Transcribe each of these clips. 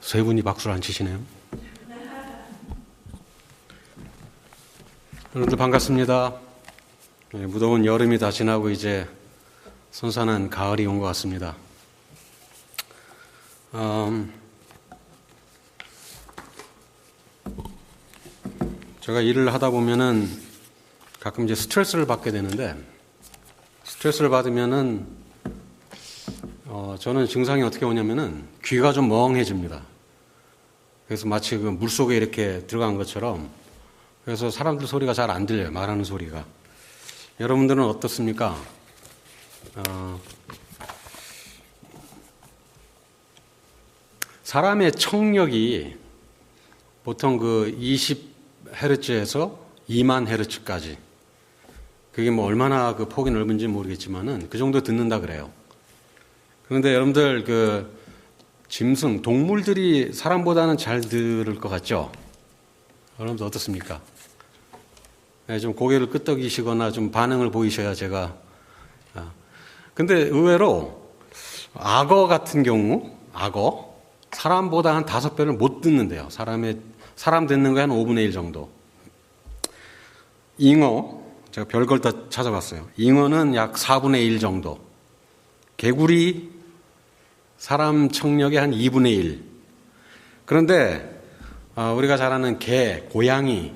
세 분이 박수를 안 치시네요. 여러분들 반갑습니다. 무더운 여름이 다 지나고 이제 선선한 가을이 온 것 같습니다. 제가 일을 하다 보면은 가끔 이제 스트레스를 받게 되는데, 스트레스를 받으면은 저는 증상이 어떻게 오냐면은 귀가 좀 멍해집니다. 그래서 마치 그 물속에 이렇게 들어간 것처럼, 그래서 사람들 소리가 잘 안 들려요. 말하는 소리가. 여러분들은 어떻습니까? 사람의 청력이 보통 그 20Hz에서 20,000Hz까지, 그게 뭐 얼마나 그 폭이 넓은지 모르겠지만은 그 정도 듣는다 그래요. 그런데 여러분들 그 짐승, 동물들이 사람보다는 잘 들을 것 같죠? 여러분들 어떻습니까? 네, 좀 고개를 끄덕이시거나 좀 반응을 보이셔야 제가. 근데 의외로 악어 같은 경우, 악어, 사람보다 한 5배를 못 듣는데요. 사람 듣는 거에 한 5분의 1 정도. 잉어, 제가 별걸 다 찾아봤어요. 잉어는 약 4분의 1 정도. 개구리, 사람 청력의 한 2분의 1. 그런데 우리가 잘 아는 개, 고양이,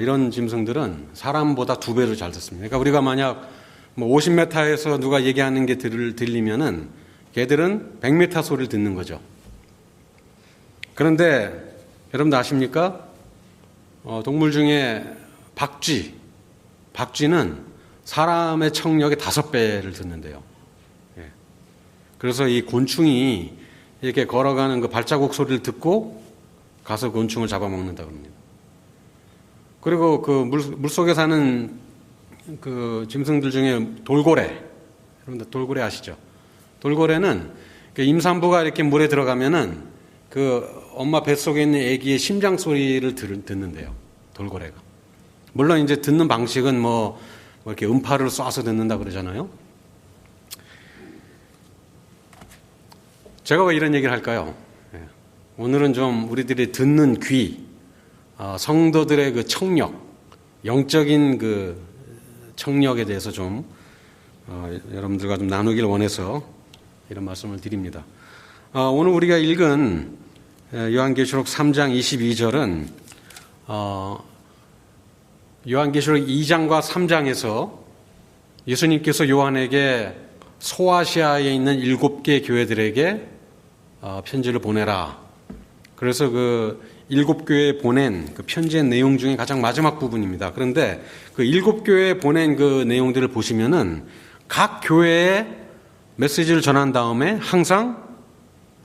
이런 짐승들은 사람보다 2배를 잘 듣습니다. 그러니까 우리가 만약 뭐 50m에서 누가 얘기하는 게 들리면은 개들은 100m 소리를 듣는 거죠. 그런데 여러분들 아십니까? 동물 중에 박쥐는 사람의 청력의 5배를 듣는데요. 예. 그래서 이 곤충이 이렇게 걸어가는 그 발자국 소리를 듣고 가서 곤충을 잡아먹는다고 합니다. 그리고 그 물속에 사는 그 짐승들 중에 돌고래, 여러분들 돌고래 아시죠? 돌고래는 그 임산부가 이렇게 물에 들어가면은 그 엄마 뱃속에 있는 아기의 심장 소리를 듣는데요. 돌고래가. 물론 이제 듣는 방식은 뭐 이렇게 음파를 쏴서 듣는다 그러잖아요. 제가 왜 이런 얘기를 할까요? 오늘은 좀 우리들이 듣는 귀, 성도들의 그 청력, 영적인 그 청력에 대해서 좀 여러분들과 좀 나누길 원해서 이런 말씀을 드립니다. 오늘 우리가 읽은 요한계시록 3장 22절은 요한계시록 2장과 3장에서 예수님께서 요한에게 소아시아에 있는 7개 교회들에게 편지를 보내라. 그래서 그 7교회에 보낸 그 편지의 내용 중에 가장 마지막 부분입니다. 그런데 그 7교회에 보낸 그 내용들을 보시면은 각 교회에 메시지를 전한 다음에 항상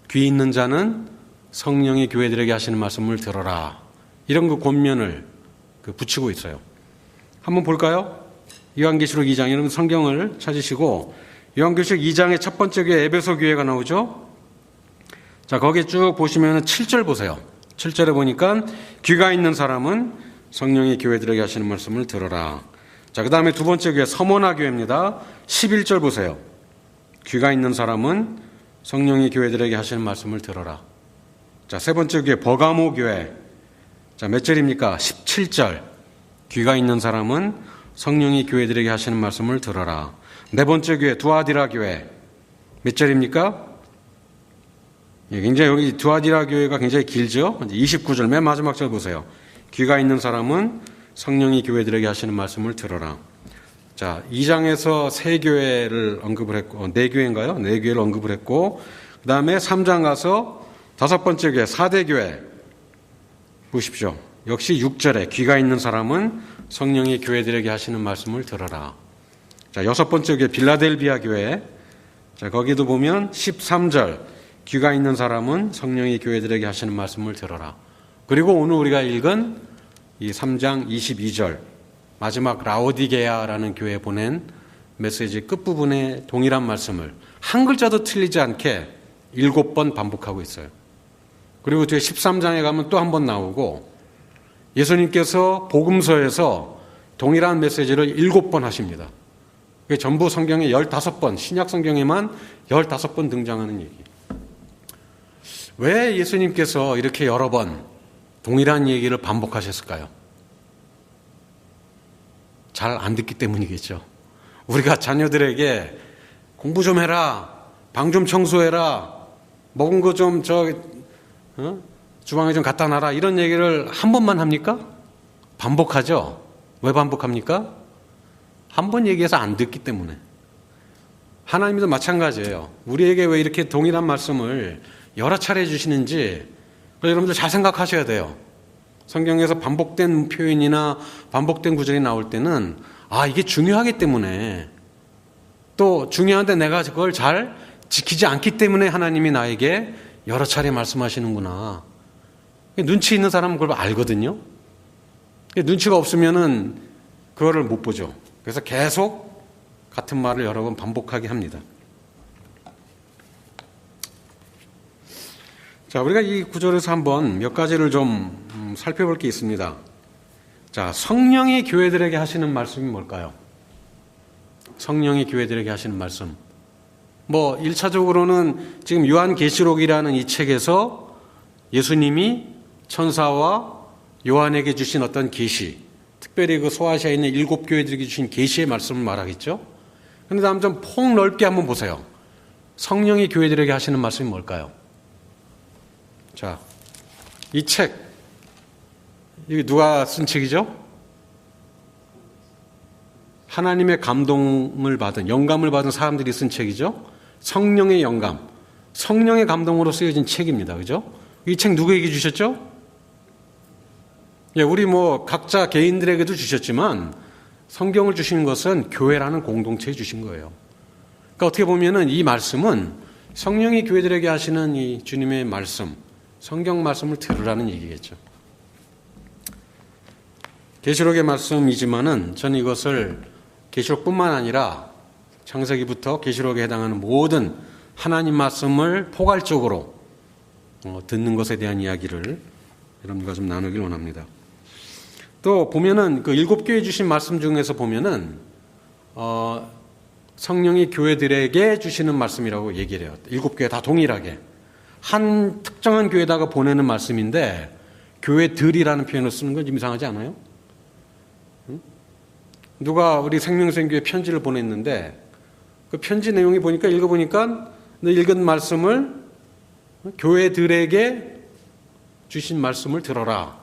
귀 있는 자는 성령이 교회들에게 하시는 말씀을 들어라. 이런 그 권면을 붙이고 있어요. 한번 볼까요? 요한계시록 2장, 여러분 성경을 찾으시고 요한계시록 2장의 첫 번째 교회 에베소 교회가 나오죠? 자, 거기 쭉 보시면 7절 보세요. 7절에 보니까 귀가 있는 사람은 성령이 교회들에게 하시는 말씀을 들어라. 자, 그 다음에 두 번째 교회 서머나 교회입니다. 11절 보세요. 귀가 있는 사람은 성령이 교회들에게 하시는 말씀을 들어라. 자, 세 번째 교회 버가모 교회. 자, 몇 절입니까? 17절. 귀가 있는 사람은 성령이 교회들에게 하시는 말씀을 들어라. 네 번째 교회 두아디라 교회. 몇 절입니까? 굉장히 여기 두아디라 교회가 굉장히 길죠? 29절 맨 마지막 절 보세요. 귀가 있는 사람은 성령이 교회들에게 하시는 말씀을 들어라. 자, 2장에서 세 교회를 언급을 했고, 네 교회인가요? 네 교회를 언급을 했고, 그 다음에 3장 가서 다섯 번째 교회, 4대 교회. 보십시오. 역시 6절에 귀가 있는 사람은 성령이 교회들에게 하시는 말씀을 들어라. 자, 여섯 번째 교회, 빌라델비아 교회. 자, 거기도 보면 13절. 귀가 있는 사람은 성령이 교회들에게 하시는 말씀을 들어라. 그리고 오늘 우리가 읽은 이 3장 22절 마지막 라오디게아라는 교회에 보낸 메시지 끝부분에 동일한 말씀을 한 글자도 틀리지 않게 7번 반복하고 있어요. 그리고 뒤에 13장에 가면 또 한 번 나오고 예수님께서 복음서에서 동일한 메시지를 7번 하십니다. 그게 전부 성경에 15번, 신약 성경에만 15번 등장하는 얘기. 왜 예수님께서 이렇게 여러 번 동일한 얘기를 반복하셨을까요? 잘 안 듣기 때문이겠죠. 우리가 자녀들에게 공부 좀 해라, 방 좀 청소해라, 먹은 거 좀 주방에 좀 갖다 놔라, 이런 얘기를 한 번만 합니까? 반복하죠. 왜 반복합니까? 한 번 얘기해서 안 듣기 때문에. 하나님도 마찬가지예요. 우리에게 왜 이렇게 동일한 말씀을 여러 차례 해주시는지 여러분들 잘 생각하셔야 돼요. 성경에서 반복된 표현이나 반복된 구절이 나올 때는 이게 중요하기 때문에, 또 중요한데 내가 그걸 잘 지키지 않기 때문에 하나님이 나에게 여러 차례 말씀하시는구나. 눈치 있는 사람은 그걸 알거든요. 눈치가 없으면은 그거를 못 보죠. 그래서 계속 같은 말을 여러 번 반복하게 합니다. 자, 우리가 이 구절에서 한번 몇 가지를 좀 살펴볼 게 있습니다. 자, 성령이 교회들에게 하시는 말씀이 뭘까요? 성령이 교회들에게 하시는 말씀. 1차적으로는 지금 요한계시록이라는 이 책에서 예수님이 천사와 요한에게 주신 어떤 계시, 특별히 그 소아시아에 있는 7 교회들에게 주신 계시의 말씀을 말하겠죠. 그런데 다음 좀 폭넓게 한번 보세요. 성령이 교회들에게 하시는 말씀이 뭘까요? 자, 이 책, 이게 누가 쓴 책이죠? 하나님의 감동을 받은, 영감을 받은 사람들이 쓴 책이죠. 성령의 영감, 성령의 감동으로 쓰여진 책입니다. 그죠? 이 책 누구에게 주셨죠? 우리 각자 개인들에게도 주셨지만 성경을 주신 것은 교회라는 공동체에 주신 거예요. 그러니까 어떻게 보면은 이 말씀은 성령이 교회들에게 하시는 이 주님의 말씀, 성경 말씀을 들으라는 얘기겠죠. 계시록의 말씀이지만은 저는 이것을 계시록뿐만 아니라 창세기부터 계시록에 해당하는 모든 하나님 말씀을 포괄적으로 듣는 것에 대한 이야기를 여러분과 좀 나누길 원합니다. 또 보면은 그 7교회 주신 말씀 중에서 보면은 성령이 교회들에게 주시는 말씀이라고 얘기를 해요. 7교회 다 동일하게 한 특정한 교회에다가 보내는 말씀인데 교회들이라는 표현을 쓰는 건 좀 이상하지 않아요? 누가 우리 생명생교회 편지를 보냈는데 그 편지 내용이 읽어보니까 너 읽은 말씀을 교회들에게 주신 말씀을 들어라.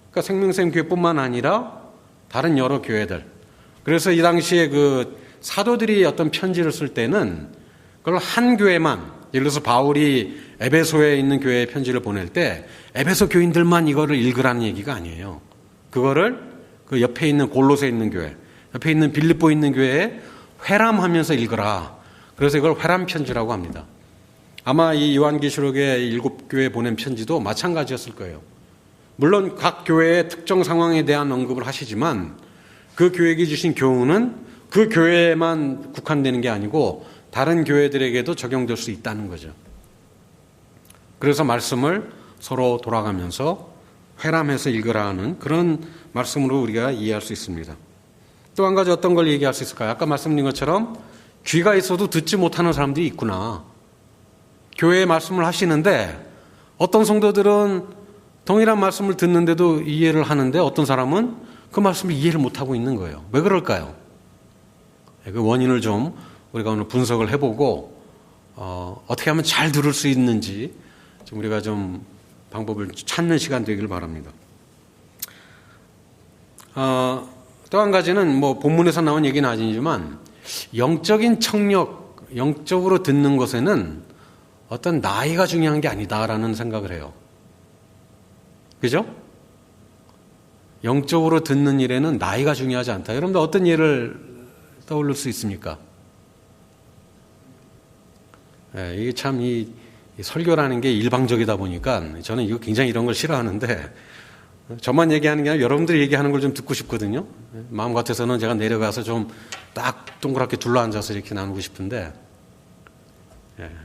그러니까 생명생교회뿐만 아니라 다른 여러 교회들. 그래서 이 당시에 그 사도들이 어떤 편지를 쓸 때는 그걸 한 교회만, 예를 들어서 바울이 에베소에 있는 교회에 편지를 보낼 때 에베소 교인들만 이거를 읽으라는 얘기가 아니에요. 그거를 그 옆에 있는 골로새에 있는 교회, 옆에 있는 빌립보에 있는 교회에 회람하면서 읽으라. 그래서 이걸 회람 편지라고 합니다. 아마 이 요한계시록의 7교회에 보낸 편지도 마찬가지였을 거예요. 물론 각 교회의 특정 상황에 대한 언급을 하시지만 그 교회에게 주신 교훈은 그 교회에만 국한되는 게 아니고 다른 교회들에게도 적용될 수 있다는 거죠. 그래서 말씀을 서로 돌아가면서 회람해서 읽으라 하는 그런 말씀으로 우리가 이해할 수 있습니다. 또 한 가지 어떤 걸 얘기할 수 있을까요? 아까 말씀드린 것처럼 귀가 있어도 듣지 못하는 사람들이 있구나. 교회의 말씀을 하시는데 어떤 성도들은 동일한 말씀을 듣는데도 이해를 하는데 어떤 사람은 그 말씀을 이해를 못하고 있는 거예요. 왜 그럴까요? 그 원인을 좀 우리가 오늘 분석을 해보고 어떻게 하면 잘 들을 수 있는지 좀 우리가 좀 방법을 찾는 시간 되기를 바랍니다. 또 한 가지는 본문에서 나온 얘기는 아니지만 영적인 청력, 영적으로 듣는 것에는 어떤 나이가 중요한 게 아니다라는 생각을 해요. 그죠? 영적으로 듣는 일에는 나이가 중요하지 않다. 여러분들 어떤 예를 떠올릴 수 있습니까? 이게 참 이 설교라는 게 일방적이다 보니까 저는 이거 굉장히 이런 걸 싫어하는데 저만 얘기하는 게 아니라 여러분들이 얘기하는 걸 좀 듣고 싶거든요. 마음 같아서는 제가 내려가서 좀 딱 동그랗게 둘러앉아서 이렇게 나누고 싶은데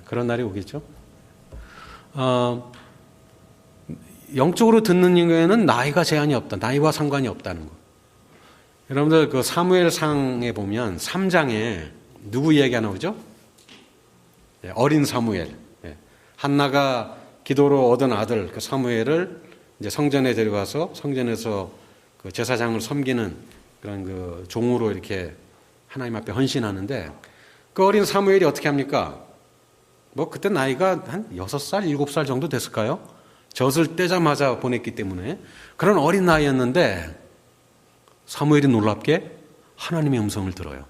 그런 날이 오겠죠. 영적으로 듣는 경우에는 나이가 제한이 없다. 나이와 상관이 없다는 거. 여러분들 그 사무엘상에 보면 3장에 누구 이야기가 나오죠? 어린 사무엘. 한나가 기도로 얻은 아들 그 사무엘을 이제 성전에 데려가서 성전에서 그 제사장을 섬기는 그런 그 종으로 이렇게 하나님 앞에 헌신하는데, 그 어린 사무엘이 어떻게 합니까? 뭐 그때 나이가 한 6살, 7살 정도 됐을까요? 젖을 떼자마자 보냈기 때문에 그런 어린 나이였는데 사무엘이 놀랍게 하나님의 음성을 들어요.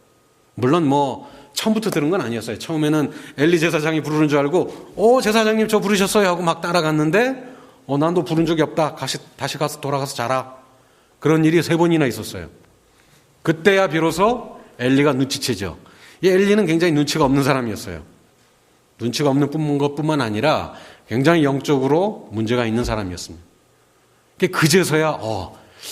물론 뭐 처음부터 들은 건 아니었어요. 처음에는 엘리 제사장이 부르는 줄 알고 제사장님 저 부르셨어요 하고 막 따라갔는데 난 너 부른 적이 없다. 다시 가서 돌아가서 자라. 그런 일이 3번이나 있었어요. 그때야 비로소 엘리가 눈치채죠. 이 엘리는 굉장히 눈치가 없는 사람이었어요. 눈치가 없는 것뿐만 아니라 굉장히 영적으로 문제가 있는 사람이었습니다. 그제서야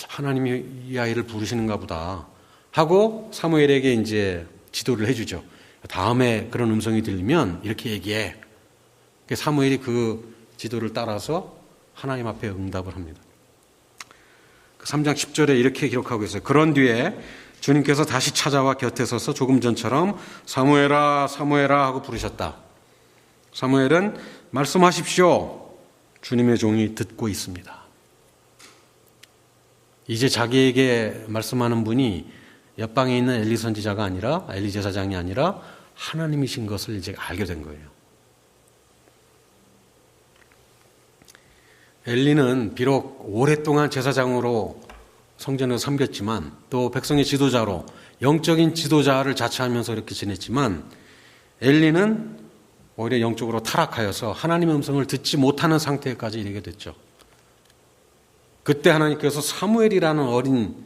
하나님이 이 아이를 부르시는가 보다 하고 사무엘에게 이제 지도를 해주죠. 다음에 그런 음성이 들리면 이렇게 얘기해. 사무엘이 그 지도를 따라서 하나님 앞에 응답을 합니다. 3장 10절에 이렇게 기록하고 있어요. 그런 뒤에 주님께서 다시 찾아와 곁에 서서 조금 전처럼 사무엘아 사무엘아 하고 부르셨다. 사무엘은 말씀하십시오. 주님의 종이 듣고 있습니다. 이제 자기에게 말씀하는 분이 옆방에 있는 엘리 선지자가 아니라 엘리 제사장이 아니라 하나님이신 것을 이제 알게 된 거예요. 엘리는 비록 오랫동안 제사장으로 성전에서 섬겼지만 또 백성의 지도자로 영적인 지도자를 자처하면서 이렇게 지냈지만 엘리는 오히려 영적으로 타락하여서 하나님의 음성을 듣지 못하는 상태까지 이르게 됐죠. 그때 하나님께서 사무엘이라는 어린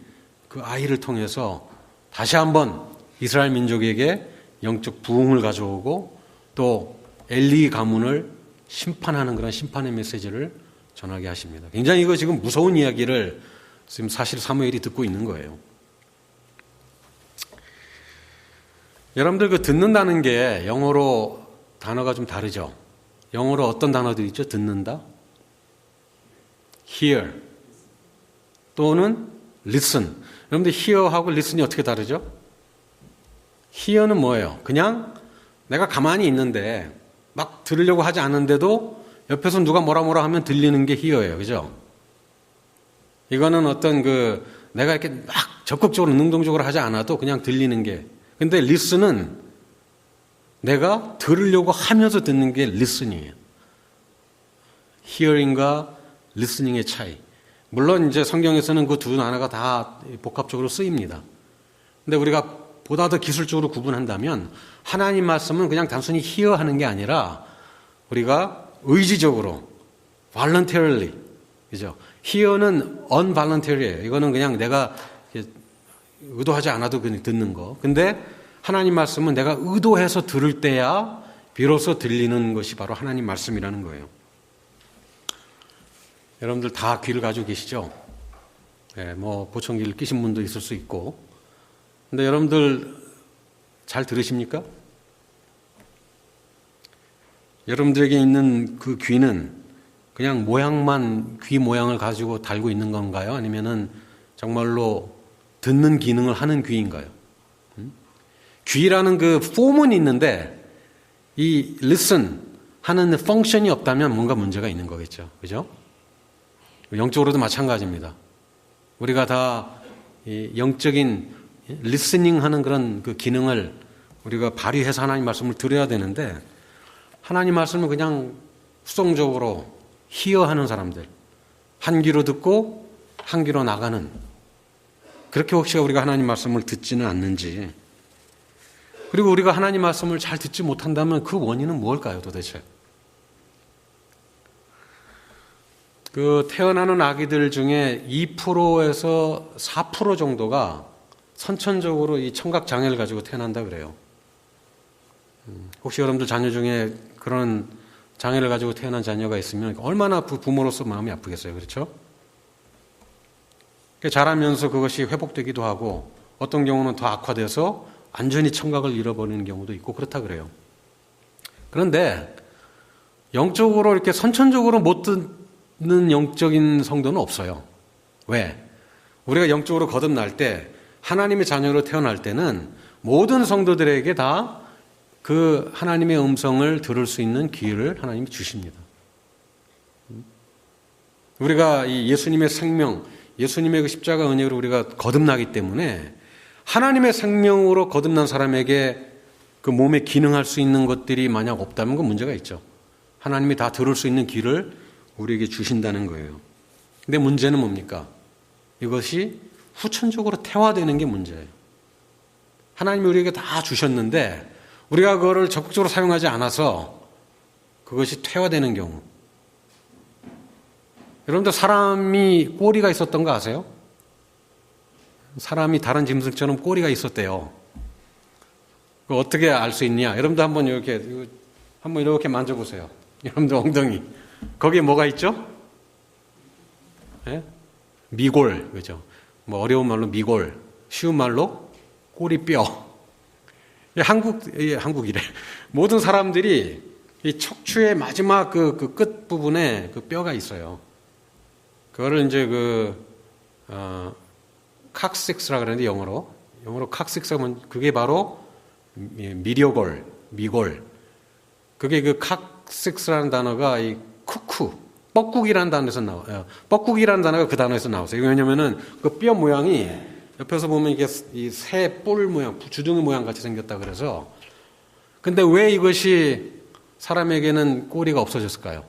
그 아이를 통해서 다시 한번 이스라엘 민족에게 영적 부흥을 가져오고 또 엘리 가문을 심판하는 그런 심판의 메시지를 전하게 하십니다. 굉장히 이거 지금 무서운 이야기를 지금 사실 사무엘이 듣고 있는 거예요. 여러분들 그 듣는다는 게 영어로 단어가 좀 다르죠. 영어로 어떤 단어들이 있죠? 듣는다, hear 또는 listen. 여러분들 hear하고 listen이 어떻게 다르죠? hear는 뭐예요? 그냥 내가 가만히 있는데 막 들으려고 하지 않은데도 옆에서 누가 뭐라 하면 들리는 게 hear예요. 그죠? 이거는 어떤 내가 이렇게 막 적극적으로 능동적으로 하지 않아도 그냥 들리는 게. 근데 listen은 내가 들으려고 하면서 듣는 게 listen이에요. hearing과 listening의 차이. 물론 이제 성경에서는 그 두 단어가 다 복합적으로 쓰입니다. 근데 우리가 보다 더 기술적으로 구분한다면 하나님 말씀은 그냥 단순히 hear 하는 게 아니라 우리가 의지적으로 voluntarily, 그죠? hear는 unvoluntary예요. 이거는 그냥 내가 의도하지 않아도 그냥 듣는 거. 근데 하나님 말씀은 내가 의도해서 들을 때야 비로소 들리는 것이 바로 하나님 말씀이라는 거예요. 여러분들 다 귀를 가지고 계시죠? 네, 뭐 보청기를 끼신 분도 있을 수 있고. 근데 여러분들 잘 들으십니까? 여러분들에게 있는 그 귀는 그냥 귀 모양을 가지고 달고 있는 건가요? 아니면은 정말로 듣는 기능을 하는 귀인가요? 귀라는 그 폼은 있는데 이 listen 하는 펑션이 없다면 뭔가 문제가 있는 거겠죠. 그죠? 영적으로도 마찬가지입니다. 우리가 다 영적인 리스닝 하는 그런 그 기능을 우리가 발휘해서 하나님 말씀을 들어야 되는데 하나님 말씀을 그냥 수동적으로 히어하는 사람들, 한 귀로 듣고 한 귀로 나가는, 그렇게 혹시 우리가 하나님 말씀을 듣지는 않는지, 그리고 우리가 하나님 말씀을 잘 듣지 못한다면 그 원인은 무엇일까요 도대체? 그 태어나는 아기들 중에 2%에서 4% 정도가 선천적으로 이 청각 장애를 가지고 태어난다 그래요. 혹시 여러분들 자녀 중에 그런 장애를 가지고 태어난 자녀가 있으면 얼마나 부모로서 마음이 아프겠어요. 그렇죠? 자라면서 그것이 회복되기도 하고 어떤 경우는 더 악화돼서 완전히 청각을 잃어버리는 경우도 있고 그렇다 그래요. 그런데 영적으로 이렇게 선천적으로 못 듣는 영적인 성도는 없어요. 왜? 우리가 영적으로 거듭날 때 하나님의 자녀로 태어날 때는 모든 성도들에게 다 그 하나님의 음성을 들을 수 있는 기회를 하나님이 주십니다. 우리가 이 예수님의 생명, 예수님의 그 십자가 은혜로 우리가 거듭나기 때문에 하나님의 생명으로 거듭난 사람에게 그 몸에 기능할 수 있는 것들이 만약 없다면 그 문제가 있죠. 하나님이 다 들을 수 있는 길을 우리에게 주신다는 거예요. 근데 문제는 뭡니까? 이것이 후천적으로 태화되는 게 문제예요. 하나님이 우리에게 다 주셨는데 우리가 그거를 적극적으로 사용하지 않아서 그것이 퇴화되는 경우. 여러분들 사람이 꼬리가 있었던 거 아세요? 사람이 다른 짐승처럼 꼬리가 있었대요. 그거 어떻게 알 수 있냐? 여러분들 한번 이렇게 만져보세요. 여러분들 엉덩이. 거기에 뭐가 있죠? 네? 미골, 그죠? 뭐 어려운 말로 미골, 쉬운 말로 꼬리뼈. 한국이래. 모든 사람들이 이 척추의 마지막 그 끝 부분에 그 뼈가 있어요. 그거를 이제 칵식스라 그러는데 영어로 칵식스면 그게 바로 미려골, 미골. 그게 그 칵식스라는 단어가 이 쿠쿠, 뻐꾸기라는 단어에서 나와요. 뻐꾸기라는 단어가 그 단어에서 나왔어요. 왜냐면은 그 뼈 모양이 옆에서 보면 이게 이 새 뿔 모양, 주둥이 모양 같이 생겼다 그래서. 근데 왜 이것이 사람에게는 꼬리가 없어졌을까요?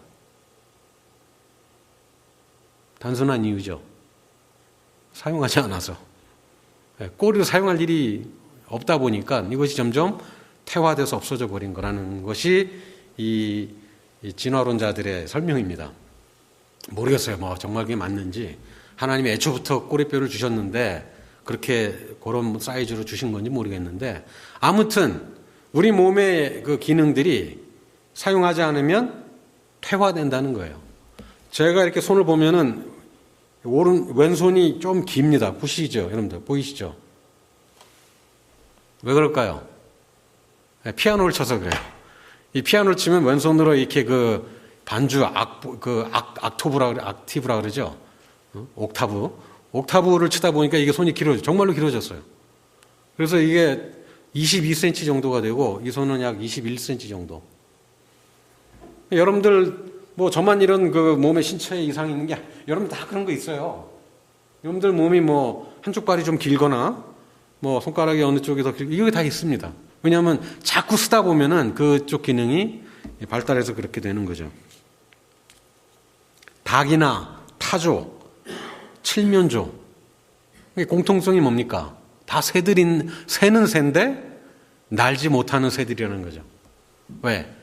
단순한 이유죠. 사용하지 않아서. 꼬리를 사용할 일이 없다 보니까 이것이 점점 퇴화돼서 없어져 버린 거라는 것이 이 진화론자들의 설명입니다. 모르겠어요. 뭐 정말 그게 맞는지. 하나님이 애초부터 꼬리뼈를 주셨는데 그렇게 그런 사이즈로 주신 건지 모르겠는데 아무튼 우리 몸의 그 기능들이 사용하지 않으면 퇴화된다는 거예요. 제가 이렇게 손을 보면은 왼손이 좀 깁니다. 보시죠? 여러분들 보이시죠? 왜 그럴까요? 피아노를 쳐서 그래요. 이 피아노를 치면 왼손으로 이렇게 그 반주 악티브라 그러죠? 옥타브를 치다 보니까 이게 손이 길어져. 정말로 길어졌어요. 그래서 이게 22cm 정도가 되고 이 손은 약 21cm 정도. 여러분들 뭐 저만 이런 그 몸에 신체에 이상이 있는 게 여러분 다 그런 거 있어요. 여러분들 몸이 뭐 한쪽 발이 좀 길거나 뭐 손가락이 어느 쪽이 더 길고 이거 다 있습니다. 왜냐하면 자꾸 쓰다 보면은 그쪽 기능이 발달해서 그렇게 되는 거죠. 닭이나 타조, 칠면조 공통성이 뭡니까? 다 새는 새인데 날지 못하는 새들이라는 거죠. 왜?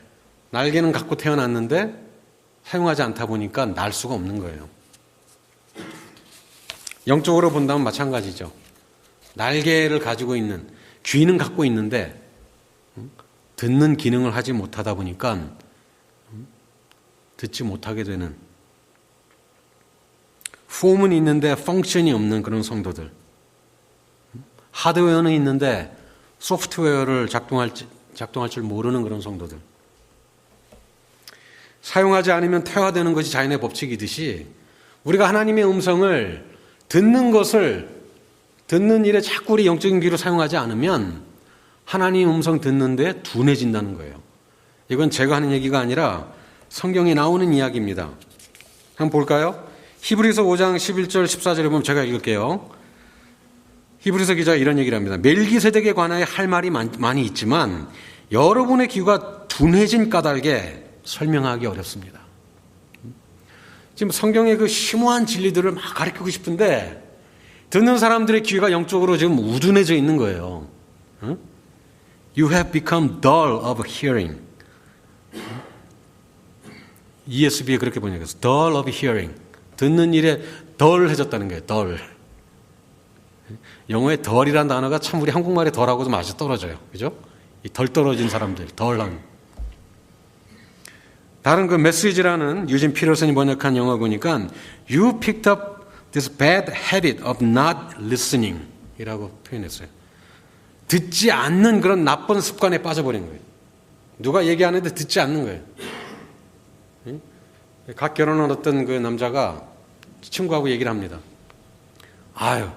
날개는 갖고 태어났는데 사용하지 않다 보니까 날 수가 없는 거예요. 영적으로 본다면 마찬가지죠. 날개를 가지고 있는, 귀는 갖고 있는데 듣는 기능을 하지 못하다 보니까 듣지 못하게 되는, 폼은 있는데 펑션이 없는 그런 성도들. 하드웨어는 있는데 소프트웨어를 작동할 줄 모르는 그런 성도들. 사용하지 않으면 퇴화되는 것이 자연의 법칙이듯이 우리가 하나님의 음성을 듣는 일에 자꾸 우리 영적인 귀로 사용하지 않으면 하나님의 음성 듣는데 둔해진다는 거예요. 이건 제가 하는 얘기가 아니라 성경에 나오는 이야기입니다. 한번 볼까요? 히브리서 5장 11절 14절에 보면 제가 읽을게요. 히브리서 기자가 이런 얘기를 합니다. 멜기세덱에 관하여 할 말이 많이 있지만 여러분의 귀가 둔해진 까닭에 설명하기 어렵습니다. 지금 성경의 그 심오한 진리들을 막 가르치고 싶은데 듣는 사람들의 귀가 영적으로 지금 우둔해져 있는 거예요. You have become dull of hearing. ESV에 그렇게 번역해서 dull of hearing. 듣는 일에 덜해졌다는 거예요. 덜. 영어의 덜이라는 단어가 참 우리 한국말의 덜하고도 맛이 떨어져요. 그죠? 이 덜 떨어진 사람들, 덜한. 다른 그 메시지라는 유진 피터슨이 번역한 영어 보니까 You picked up this bad habit of not listening 이라고 표현했어요. 듣지 않는 그런 나쁜 습관에 빠져버린 거예요. 누가 얘기하는데 듣지 않는 거예요. 갓 결혼한 어떤 그 남자가 친구하고 얘기를 합니다. 아유,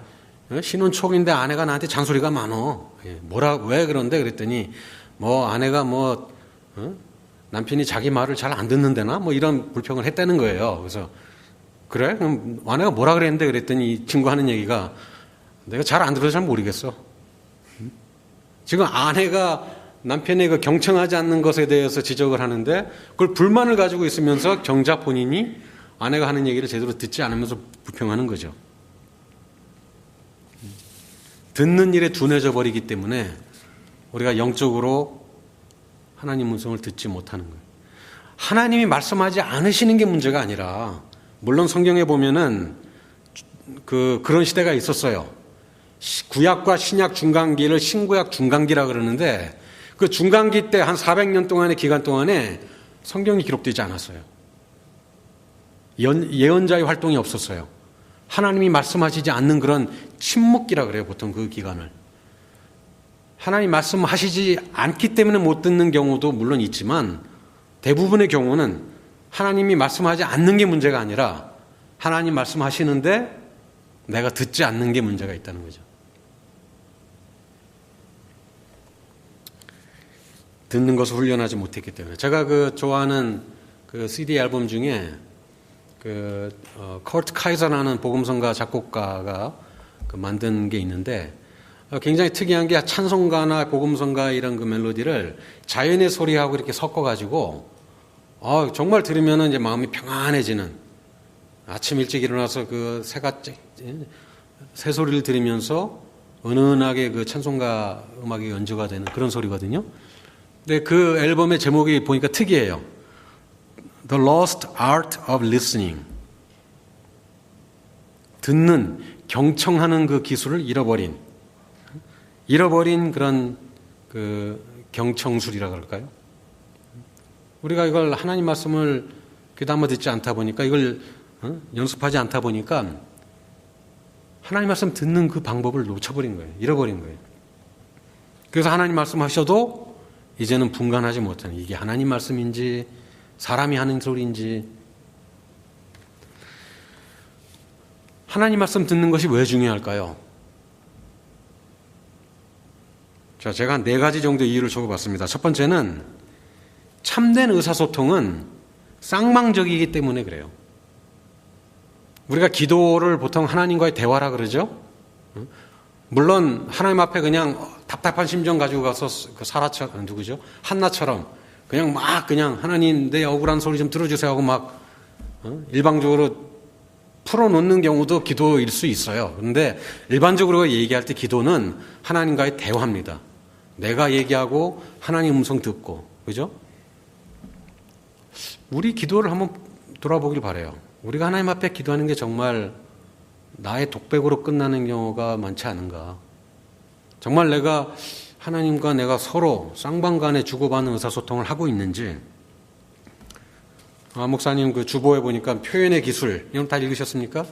신혼 초기인데 아내가 나한테 잔소리가 많어. 왜 그런데? 그랬더니 뭐 아내가 남편이 자기 말을 잘 안 듣는데나 뭐 이런 불평을 했다는 거예요. 그래서 그래? 그럼 아내가 뭐라 그랬는데 그랬더니 이 친구 하는 얘기가 내가 잘 안 들어서 잘 모르겠어. 지금 아내가 남편의 그 경청하지 않는 것에 대해서 지적을 하는데 그걸 불만을 가지고 있으면서 정작 본인이 아내가 하는 얘기를 제대로 듣지 않으면서 불평하는 거죠. 듣는 일에 둔해져 버리기 때문에 우리가 영적으로 하나님 음성을 듣지 못하는 거예요. 하나님이 말씀하지 않으시는 게 문제가 아니라 물론 성경에 보면은 그런 시대가 있었어요. 구약과 신약 중간기를 신구약 중간기라 그러는데 그 중간기 때 한 400년 동안의 기간 동안에 성경이 기록되지 않았어요. 예언자의 활동이 없었어요. 하나님이 말씀하시지 않는 그런 침묵기라 그래요. 보통 그 기간을. 하나님 말씀하시지 않기 때문에 못 듣는 경우도 물론 있지만 대부분의 경우는 하나님이 말씀하지 않는 게 문제가 아니라 하나님 말씀하시는데 내가 듣지 않는 게 문제가 있다는 거죠. 듣는 것을 훈련하지 못했기 때문에. 제가 좋아하는 CD 앨범 중에 컬트 카이저라는 복음성가 작곡가가 만든 게 있는데 굉장히 특이한 게 찬송가나 복음성가 이런 멜로디를 자연의 소리하고 이렇게 섞어가지고 정말 들으면은 이제 마음이 평안해지는 아침 일찍 일어나서 새 소리를 들으면서 은은하게 찬송가 음악이 연주가 되는 그런 소리거든요. 근데 그 앨범의 제목이 보니까 특이해요. The Lost Art of Listening. 듣는, 경청하는 그 기술을 잃어버린 그런 경청술이라 그럴까요? 우리가 이걸 하나님 말씀을 귀담아 듣지 않다 보니까 이걸 연습하지 않다 보니까 하나님 말씀 듣는 그 방법을 놓쳐버린 거예요. 잃어버린 거예요. 그래서 하나님 말씀하셔도 이제는 분간하지 못하는 이게 하나님 말씀인지 사람이 하는 소리인지. 하나님 말씀 듣는 것이 왜 중요할까요? 자, 제가 한 4가지 정도 이유를 적어봤습니다. 첫 번째는 참된 의사소통은 쌍방적이기 때문에 그래요. 우리가 기도를 보통 하나님과의 대화라 그러죠. 물론 하나님 앞에 그냥 답답한 심정 가지고 가서 사라처럼 누구죠? 한나처럼 그냥 하나님 내 억울한 소리 좀 들어주세요 하고 일방적으로 풀어놓는 경우도 기도일 수 있어요. 그런데 일반적으로 얘기할 때 기도는 하나님과의 대화입니다. 내가 얘기하고 하나님 음성 듣고, 그죠? 우리 기도를 한번 돌아보길 바라요. 우리가 하나님 앞에 기도하는 게 정말 나의 독백으로 끝나는 경우가 많지 않은가. 정말 내가 하나님과 내가 서로 쌍방간에 주고받는 의사소통을 하고 있는지. 목사님 주보에 보니까 표현의 기술, 이런 다 읽으셨습니까?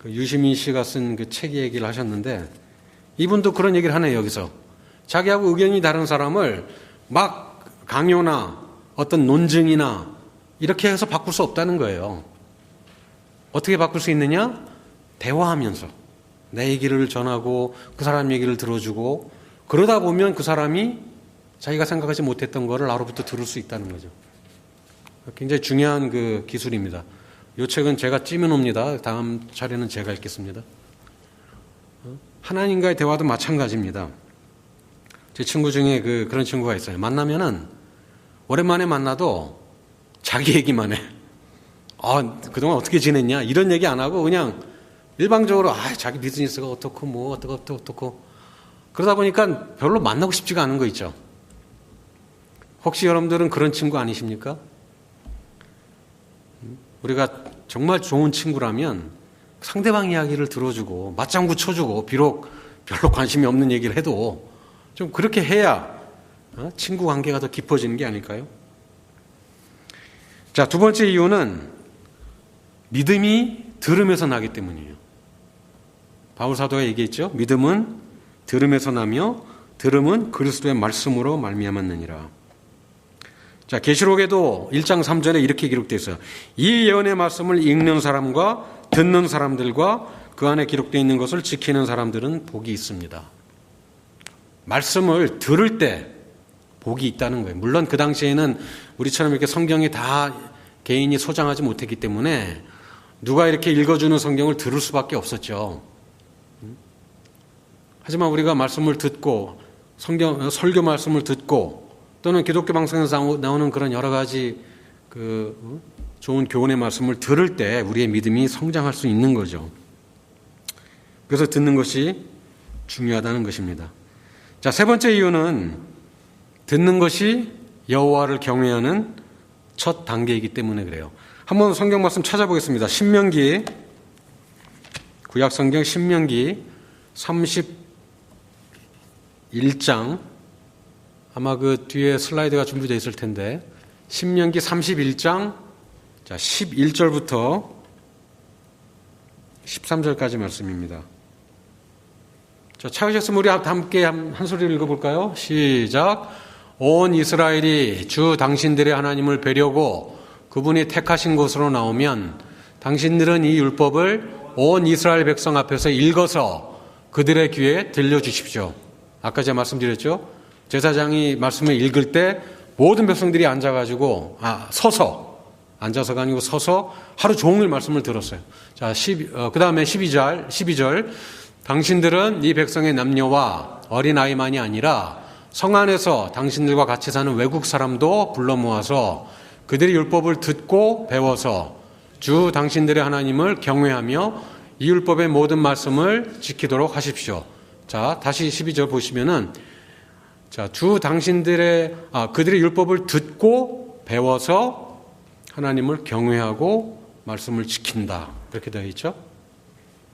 유시민 씨가 쓴 책 얘기를 하셨는데 이분도 그런 얘기를 하네요. 여기서 자기하고 의견이 다른 사람을 막 강요나 어떤 논증이나 이렇게 해서 바꿀 수 없다는 거예요. 어떻게 바꿀 수 있느냐? 대화하면서 내 얘기를 전하고 그 사람 얘기를 들어주고 그러다 보면 그 사람이 자기가 생각하지 못했던 거를 나로부터 들을 수 있다는 거죠. 굉장히 중요한 기술입니다. 이 책은 제가 찌면옵니다. 다음 차례는 제가 읽겠습니다. 하나님과의 대화도 마찬가지입니다. 제 친구 중에 그런 친구가 있어요. 만나면은 오랜만에 만나도 자기 얘기만 해. 그동안 어떻게 지냈냐? 이런 얘기 안 하고 그냥 일방적으로 자기 비즈니스가 어떻고 어떻고 그러다 보니까 별로 만나고 싶지가 않은 거 있죠. 혹시 여러분들은 그런 친구 아니십니까? 우리가 정말 좋은 친구라면 상대방 이야기를 들어주고 맞장구 쳐주고 비록 별로 관심이 없는 얘기를 해도 좀 그렇게 해야 친구 관계가 더 깊어지는 게 아닐까요? 자, 두 번째 이유는 믿음이 들음에서 나기 때문이에요. 바울 사도가 얘기했죠. 믿음은 들음에서 나며 들음은 그리스도의 말씀으로 말미암았느니라. 자, 계시록에도 1장 3절에 이렇게 기록되어 있어요. 이 예언의 말씀을 읽는 사람과 듣는 사람들과 그 안에 기록되어 있는 것을 지키는 사람들은 복이 있습니다. 말씀을 들을 때 복이 있다는 거예요. 물론 그 당시에는 우리처럼 이렇게 성경이 다 개인이 소장하지 못했기 때문에 누가 이렇게 읽어주는 성경을 들을 수밖에 없었죠. 하지만 우리가 말씀을 듣고 설교 말씀을 듣고 또는 기독교 방송에서 나오는 그런 여러 가지 좋은 교훈의 말씀을 들을 때 우리의 믿음이 성장할 수 있는 거죠. 그래서 듣는 것이 중요하다는 것입니다. 자, 세 번째 이유는 듣는 것이 여호와를 경외하는 첫 단계이기 때문에 그래요. 한번 성경 말씀 찾아보겠습니다. 신명기, 구약 성경 신명기 31장, 아마 그 뒤에 슬라이드가 준비되어 있을 텐데, 신명기 31장, 자, 11절부터 13절까지 말씀입니다. 자, 찾으셨으면 우리 함께 한 소리를 읽어볼까요? 시작. 온 이스라엘이 주 당신들의 하나님을 뵈려고 그분이 택하신 곳으로 나오면 당신들은 이 율법을 온 이스라엘 백성 앞에서 읽어서 그들의 귀에 들려주십시오. 아까 제가 말씀드렸죠? 제사장이 말씀을 읽을 때 모든 백성들이 앉아가지고 앉아서가 아니고 서서 하루 종일 말씀을 들었어요. 자, 그 다음에 12절. 당신들은 이 백성의 남녀와 어린아이만이 아니라 성 안에서 당신들과 같이 사는 외국 사람도 불러 모아서 그들이 율법을 듣고 배워서 주 당신들의 하나님을 경외하며 이 율법의 모든 말씀을 지키도록 하십시오. 자, 다시 12절 보시면은, 자, 그들의 율법을 듣고 배워서 하나님을 경외하고 말씀을 지킨다. 이렇게 되어 있죠.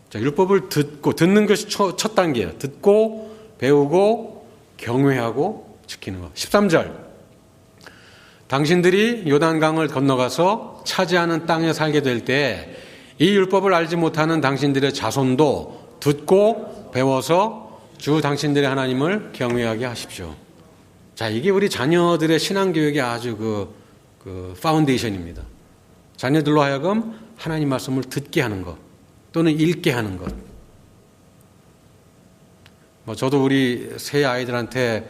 자, 율법을 듣는 것이 첫 단계예요. 듣고 배우고 경외하고 지키는 것. 13절. 당신들이 요단강을 건너가서 차지하는 땅에 살게 될 때 이 율법을 알지 못하는 당신들의 자손도 듣고 배워서 주 당신들의 하나님을 경외하게 하십시오. 자, 이게 우리 자녀들의 신앙교육의 아주 파운데이션입니다. 자녀들로 하여금 하나님 말씀을 듣게 하는 것 또는 읽게 하는 것. 저도 우리 새 아이들한테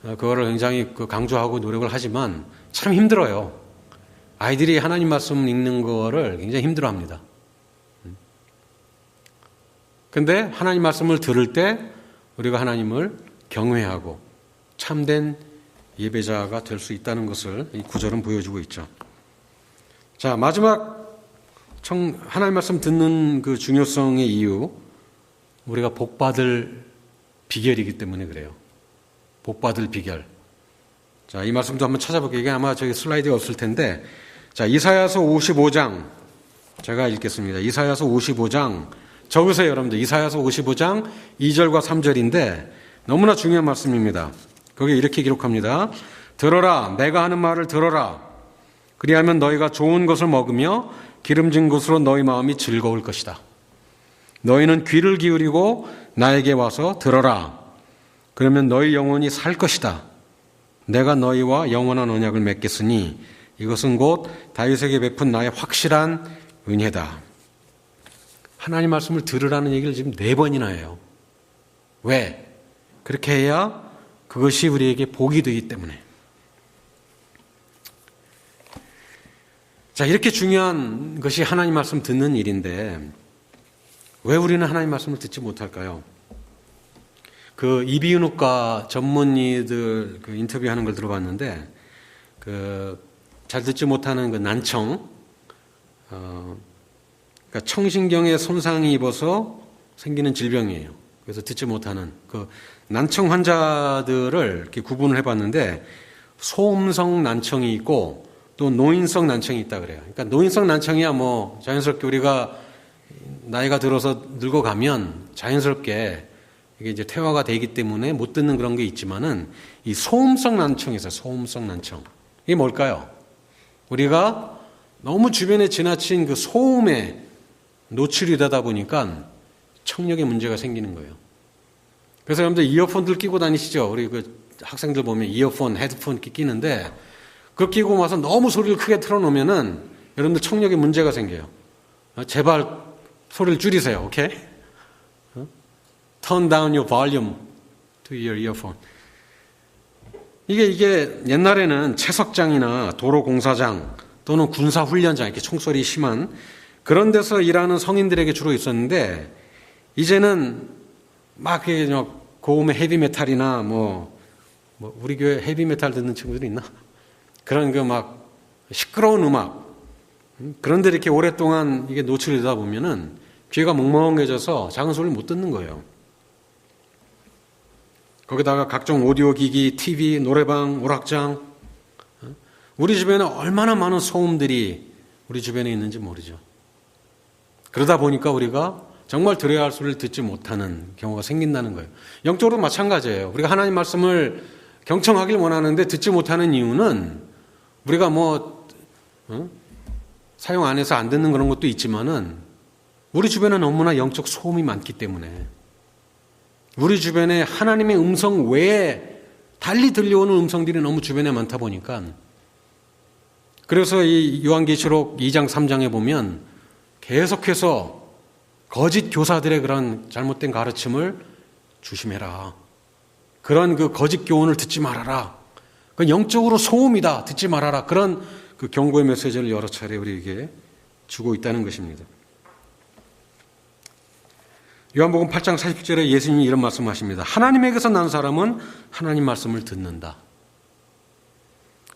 그거를 굉장히 강조하고 노력을 하지만 참 힘들어요. 아이들이 하나님 말씀 읽는 거를 굉장히 힘들어합니다. 근데 하나님 말씀을 들을 때 우리가 하나님을 경외하고 참된 예배자가 될 수 있다는 것을 이 구절은 보여주고 있죠. 자, 마지막 하나님 말씀 듣는 그 중요성의 이유, 우리가 복받을 비결이기 때문에 그래요. 복받을 비결. 자, 이 말씀도 한번 찾아볼게요. 이게 아마 저기 슬라이드가 없을 텐데, 자, 이사야서 55장 제가 읽겠습니다. 이사야서 55장 적으세요, 여러분들. 이사야서 55장 2절과 3절인데 너무나 중요한 말씀입니다. 거기에 이렇게 기록합니다. 들어라, 내가 하는 말을 들어라. 그리하면 너희가 좋은 것을 먹으며 기름진 것으로 너희 마음이 즐거울 것이다. 너희는 귀를 기울이고 나에게 와서 들어라. 그러면 너희 영혼이 살 것이다. 내가 너희와 영원한 언약을 맺겠으니 이것은 곧 다윗에게 베푼 나의 확실한 은혜다. 하나님 말씀을 들으라는 얘기를 지금 4번이나 해요. 왜? 그렇게 해야 그것이 우리에게 복이 되기 때문에. 자, 이렇게 중요한 것이 하나님 말씀 듣는 일인데 왜 우리는 하나님 말씀을 듣지 못할까요? 그 이비인후과 전문의들 인터뷰하는 걸 들어봤는데 잘 듣지 못하는 그 난청, 그러니까 청신경에 손상이 입어서 생기는 질병이에요. 그래서 듣지 못하는 그 난청 환자들을 이렇게 구분을 해봤는데 소음성 난청이 있고 또 노인성 난청이 있다 그래요. 그러니까 노인성 난청이야 뭐 자연스럽게 우리가 나이가 들어서 늙어가면 자연스럽게 이게 이제 퇴화가 되기 때문에 못 듣는 그런 게 있지만은 이 소음성 난청이 있어요. 소음성 난청. 이게 뭘까요? 우리가 너무 주변에 지나친 그 소음에 노출이 되다 보니까 청력에 문제가 생기는 거예요. 그래서 여러분들 이어폰들 끼고 다니시죠? 우리 그 학생들 보면 이어폰, 헤드폰 이렇게 끼는데 그거 끼고 와서 너무 소리를 크게 틀어놓으면은 여러분들 청력에 문제가 생겨요. 제발 소리를 줄이세요. 오케이? Turn down your volume to your earphone. 이게 옛날에는 채석장이나 도로공사장 또는 군사훈련장, 이렇게 총소리 심한 그런 데서 일하는 성인들에게 주로 있었는데, 이제는 막 고음의 헤비메탈이나 우리 교회 헤비메탈 듣는 친구들이 있나? 그런 막 시끄러운 음악, 그런데 이렇게 오랫동안 이게 노출되다 보면은 귀가 멍멍해져서 작은 소리를 못 듣는 거예요. 거기다가 각종 오디오 기기, TV, 노래방, 오락장, 우리 주변에 얼마나 많은 소음들이 우리 주변에 있는지 모르죠. 그러다 보니까 우리가 정말 들어야 할 소리를 듣지 못하는 경우가 생긴다는 거예요. 영적으로 마찬가지예요. 우리가 하나님 말씀을 경청하길 원하는데 듣지 못하는 이유는 우리가 사용 안 해서 안 듣는 그런 것도 있지만은 우리 주변에 너무나 영적 소음이 많기 때문에, 우리 주변에 하나님의 음성 외에 달리 들려오는 음성들이 너무 주변에 많다 보니까, 그래서 이 요한계시록 2장 3장에 보면 계속해서 거짓 교사들의 그런 잘못된 가르침을 조심해라, 그런 그 거짓 교훈을 듣지 말아라, 그 영적으로 소음이다, 듣지 말아라, 그런 그 경고의 메시지를 여러 차례 우리에게 주고 있다는 것입니다. 요한복음 8장 40절에 예수님이 이런 말씀하십니다. 하나님에게서 난 사람은 하나님 말씀을 듣는다.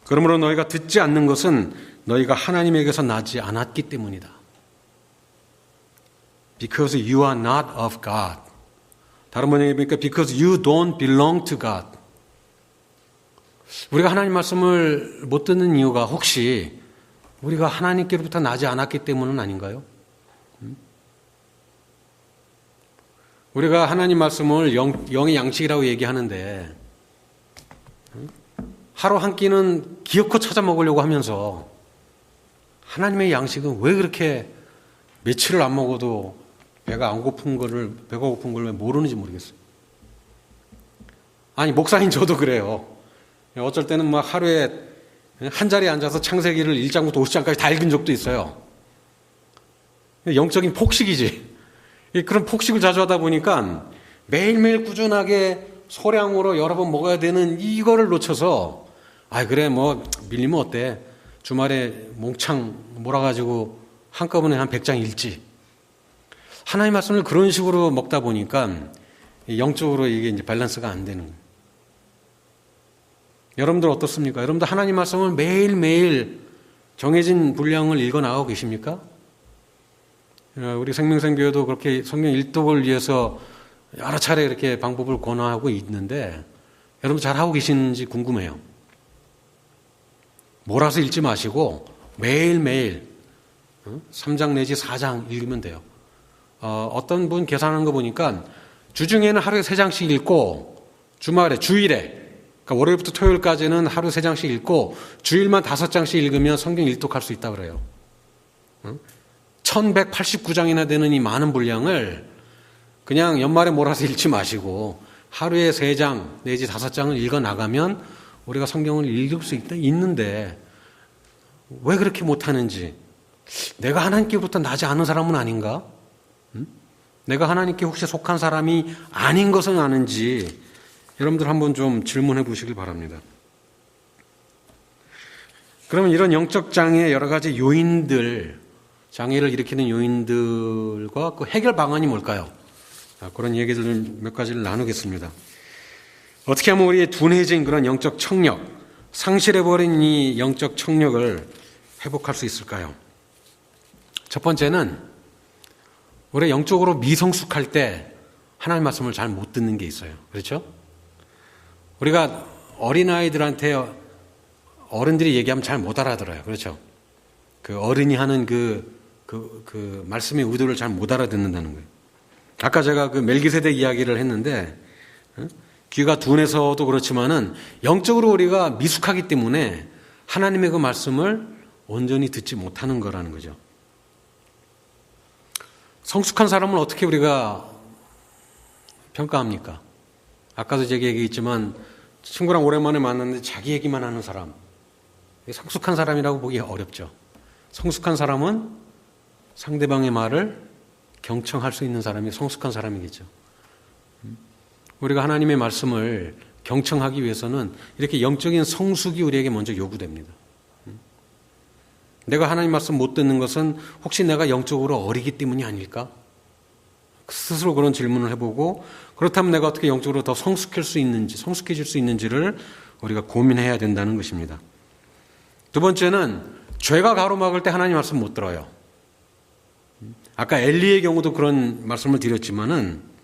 그러므로 너희가 듣지 않는 것은 너희가 하나님에게서 나지 않았기 때문이다. Because you are not of God. 다른 번역에 보니까 because you don't belong to God. 우리가 하나님 말씀을 못 듣는 이유가 혹시 우리가 하나님께로부터 나지 않았기 때문은 아닌가요? 우리가 하나님 말씀을 영의 양식이라고 얘기하는데 하루 한 끼는 기어코 찾아 먹으려고 하면서 하나님의 양식은 왜 그렇게 며칠을 안 먹어도 배가 고픈 걸 왜 모르는지 모르겠어요. 아니, 목사님 저도 그래요. 어쩔 때는 막 하루에 한 자리에 앉아서 창세기를 1장부터 50장까지 다 읽은 적도 있어요. 영적인 폭식이지. 그런 폭식을 자주 하다 보니까 매일매일 꾸준하게 소량으로 여러 번 먹어야 되는 이거를 놓쳐서, 그래, 밀리면 어때? 주말에 몽창 몰아가지고 한꺼번에 한 100장 읽지. 하나님 말씀을 그런 식으로 먹다 보니까 영적으로 이게 이제 밸런스가 안 되는 거예요. 여러분들 어떻습니까? 여러분들 하나님 말씀을 매일매일 정해진 분량을 읽어 나가고 계십니까? 우리 생명생교회도 그렇게 성경 일독을 위해서 여러 차례 이렇게 방법을 권하고 있는데 여러분 잘하고 계시는지 궁금해요. 몰아서 읽지 마시고 매일매일 3장 내지 4장 읽으면 돼요. 어떤 분 계산하는 거 보니까 주중에는 하루에 3장씩 읽고 주일에 그러니까 월요일부터 토요일까지는 하루 3장씩 읽고 주일만 5장씩 읽으면 성경 일독할 수 있다고 그래요. 1189장이나 되는 이 많은 분량을 그냥 연말에 몰아서 읽지 마시고 하루에 3장 내지 5장을 읽어 나가면 우리가 성경을 읽을 수 있는데 왜 그렇게 못하는지, 내가 하나님께로부터 나지 않은 사람은 아닌가? 내가 하나님께 혹시 속한 사람이 아닌 것은 아는지 여러분들 한번 좀 질문해 보시길 바랍니다. 그러면 이런 영적 장애의 여러 가지 요인들, 장애를 일으키는 요인들과 그 해결 방안이 뭘까요? 그런 얘기들 몇 가지를 나누겠습니다. 어떻게 하면 우리의 둔해진 그런 영적 청력, 상실해버린 이 영적 청력을 회복할 수 있을까요? 첫 번째는 우리가 영적으로 미성숙할 때 하나님 말씀을 잘 못 듣는 게 있어요. 그렇죠? 우리가 어린아이들한테 어른들이 얘기하면 잘 못 알아들어요. 그렇죠? 그 어른이 하는 그 말씀의 의도를 잘 못 알아듣는다는 거예요. 아까 제가 그 멜기세덱 이야기를 했는데, 귀가 둔해서도 그렇지만은 영적으로 우리가 미숙하기 때문에 하나님의 그 말씀을 온전히 듣지 못하는 거라는 거죠. 성숙한 사람은 어떻게 우리가 평가합니까? 아까도 제가 얘기했지만 친구랑 오랜만에 만났는데 자기 얘기만 하는 사람, 성숙한 사람이라고 보기 어렵죠. 성숙한 사람은 상대방의 말을 경청할 수 있는 사람이 성숙한 사람이겠죠. 우리가 하나님의 말씀을 경청하기 위해서는 이렇게 영적인 성숙이 우리에게 먼저 요구됩니다. 내가 하나님 말씀 못 듣는 것은 혹시 내가 영적으로 어리기 때문이 아닐까? 스스로 그런 질문을 해보고, 그렇다면 내가 어떻게 영적으로 더 성숙해질 수 있는지를 우리가 고민해야 된다는 것입니다. 두 번째는 죄가 가로막을 때 하나님 말씀 못 들어요. 아까 엘리의 경우도 그런 말씀을 드렸지만은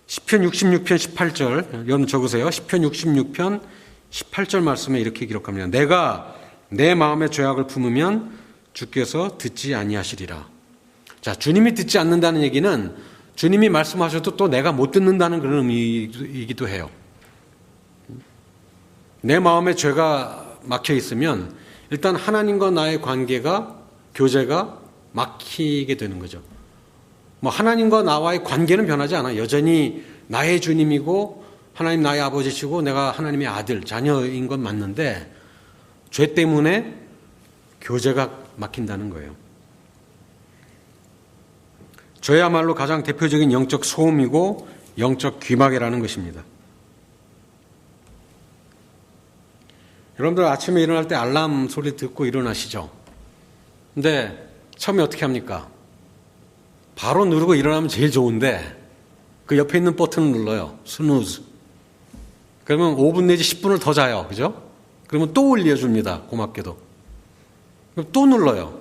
시편 66편 18절, 여러분 적으세요. 시편 66편 18절 말씀에 이렇게 기록합니다. 내가 내 마음의 죄악을 품으면 주께서 듣지 아니하시리라. 자, 주님이 듣지 않는다는 얘기는 주님이 말씀하셔도 또 내가 못 듣는다는 그런 의미이기도 해요. 내 마음에 죄가 막혀 있으면 일단 하나님과 나의 관계가, 교제가 막히게 되는 거죠. 하나님과 나와의 관계는 변하지 않아. 여전히 나의 주님이고 하나님 나의 아버지시고 내가 하나님의 아들, 자녀인 건 맞는데 죄 때문에 교제가 막힌다는 거예요. 죄야말로 가장 대표적인 영적 소음이고 영적 귀마개라는 것입니다. 여러분들 아침에 일어날 때 알람 소리 듣고 일어나시죠? 근데 처음에 어떻게 합니까? 바로 누르고 일어나면 제일 좋은데 그 옆에 있는 버튼을 눌러요. 스누즈. 그러면 5분 내지 10분을 더 자요. 그죠? 그러면 또 올려줍니다. 고맙게도. 그럼 또 눌러요.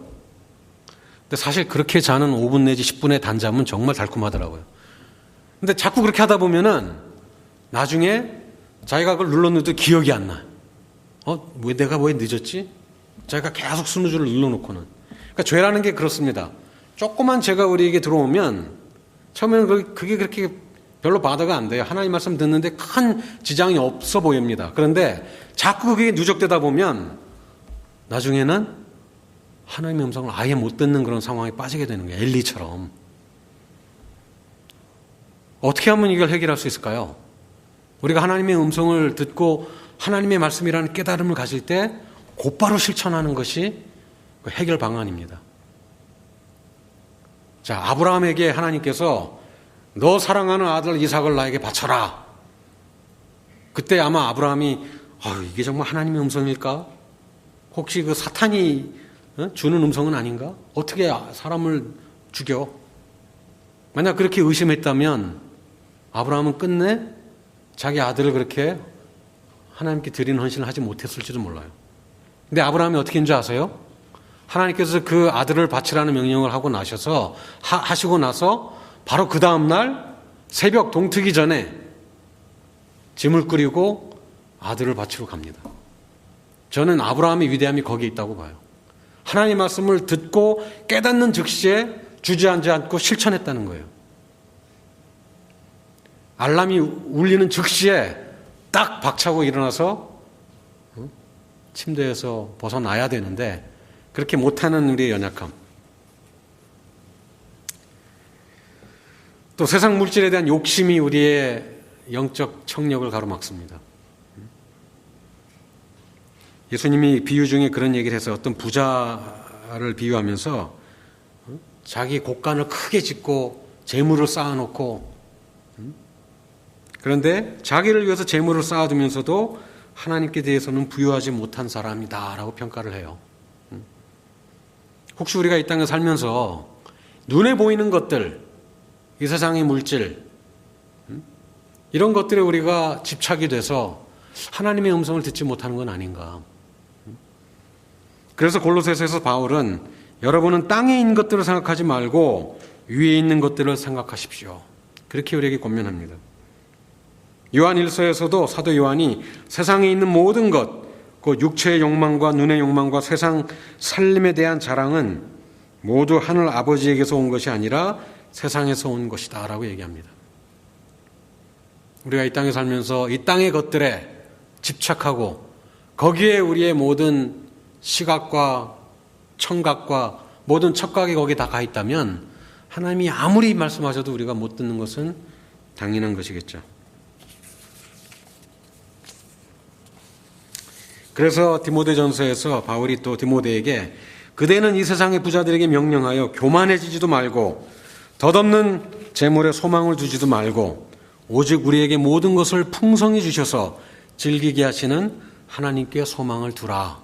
근데 사실 그렇게 자는 5분 내지 10분의 단잠은 정말 달콤하더라고요. 근데 자꾸 그렇게 하다 보면은 나중에 자기가 그걸 눌렀는데 기억이 안 나. 내가 왜 늦었지? 자기가 계속 스누즈를 눌러놓고는. 그러니까 죄라는 게 그렇습니다. 조그만 죄가 우리에게 들어오면 처음에는 그게 그렇게 별로 바다가 안 돼요. 하나님 말씀 듣는데 큰 지장이 없어 보입니다. 그런데 자꾸 그게 누적되다 보면 나중에는 하나님의 음성을 아예 못 듣는 그런 상황에 빠지게 되는 거예요. 엘리처럼. 어떻게 하면 이걸 해결할 수 있을까요? 우리가 하나님의 음성을 듣고 하나님의 말씀이라는 깨달음을 가질 때 곧바로 실천하는 것이 해결 방안입니다. 자, 아브라함에게 하나님께서 너 사랑하는 아들 이삭을 나에게 바쳐라. 그때 아마 아브라함이 이게 정말 하나님의 음성일까? 혹시 그 사탄이 주는 음성은 아닌가? 어떻게 사람을 죽여? 만약 그렇게 의심했다면 아브라함은 끝내 자기 아들을 그렇게 하나님께 드리는 헌신을 하지 못했을지도 몰라요. 근데 아브라함이 어떻게 했는지 아세요? 하나님께서 그 아들을 바치라는 명령을 하시고 나서 바로 그 다음날 새벽 동트기 전에 짐을 꾸리고 아들을 바치러 갑니다. 저는 아브라함의 위대함이 거기에 있다고 봐요. 하나님의 말씀을 듣고 깨닫는 즉시에 주저앉지 않고 실천했다는 거예요. 알람이 울리는 즉시에 딱 박차고 일어나서 침대에서 벗어나야 되는데 그렇게 못하는 우리의 연약함. 또 세상 물질에 대한 욕심이 우리의 영적 청력을 가로막습니다. 예수님이 비유 중에 그런 얘기를 해서 어떤 부자를 비유하면서 자기 곳간을 크게 짓고 재물을 쌓아놓고 그런데 자기를 위해서 재물을 쌓아두면서도 하나님께 대해서는 부유하지 못한 사람이다라고 평가를 해요. 혹시 우리가 이 땅에 살면서 눈에 보이는 것들, 이 세상의 물질, 이런 것들에 우리가 집착이 돼서 하나님의 음성을 듣지 못하는 건 아닌가. 그래서 골로새서에서 바울은 여러분은 땅에 있는 것들을 생각하지 말고 위에 있는 것들을 생각하십시오. 그렇게 우리에게 권면합니다. 요한일서에서도 사도 요한이 세상에 있는 모든 것, 그 육체의 욕망과 눈의 욕망과 세상 살림에 대한 자랑은 모두 하늘 아버지에게서 온 것이 아니라 세상에서 온 것이다 라고 얘기합니다. 우리가 이 땅에 살면서 이 땅의 것들에 집착하고 거기에 우리의 모든 시각과 청각과 모든 촉각이 거기에 다 가 있다면 하나님이 아무리 말씀하셔도 우리가 못 듣는 것은 당연한 것이겠죠. 그래서 디모데전서에서 바울이 또 디모데에게 그대는 이 세상의 부자들에게 명령하여 교만해지지도 말고 덧없는 재물에 소망을 두지도 말고 오직 우리에게 모든 것을 풍성히 주셔서 즐기게 하시는 하나님께 소망을 두라.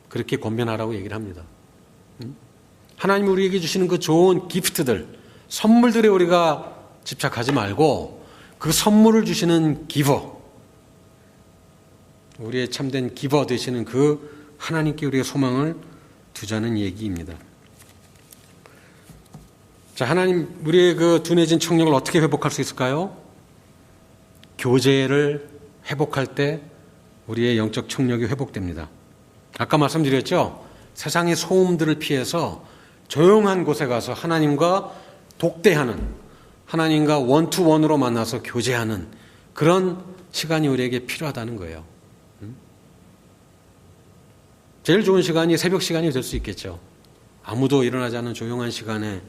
그렇게 권면하라고 얘기를 합니다. 하나님이 우리에게 주시는 그 좋은 기프트들, 선물들에 우리가 집착하지 말고 그 선물을 주시는 기버, 우리의 참된 기버 되시는 그 하나님께 우리의 소망을 두자는 얘기입니다. 자, 하나님, 우리의 그 둔해진 청력을 어떻게 회복할 수 있을까요? 교제를 회복할 때 우리의 영적 청력이 회복됩니다. 아까 말씀드렸죠? 세상의 소음들을 피해서 조용한 곳에 가서 하나님과 독대하는, 하나님과 원투원으로 만나서 교제하는 그런 시간이 우리에게 필요하다는 거예요. 제일 좋은 시간이 새벽 시간이 될 수 있겠죠. 아무도 일어나지 않는 조용한 시간에